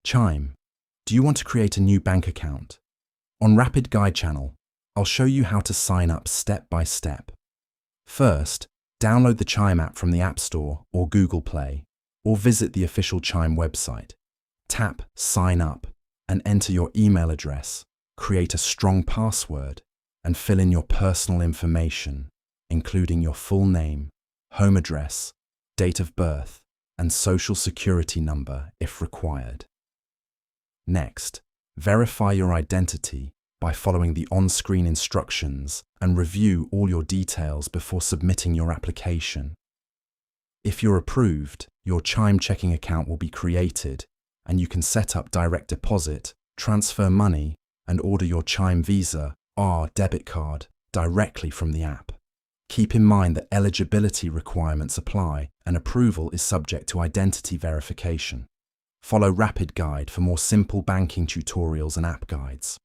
Chime. Do you want to create a new bank account? On Rapidguide channel, I'll show you how to sign up step by step. First, download the Chime app from the App Store or Google Play, or visit the official Chime website. Tap Sign Up and enter your email address, create a strong password, and fill in your personal information, including your full name, home address, date of birth, and social security number if required. Next, verify your identity by following the on-screen instructions and review all your details before submitting your application. If you're approved, your Chime checking account will be created and you can set up direct deposit, transfer money, and order your Chime Visa or debit card directly from the app. Keep in mind that eligibility requirements apply and approval is subject to identity verification. Follow Rapidguide for more simple banking tutorials and app guides.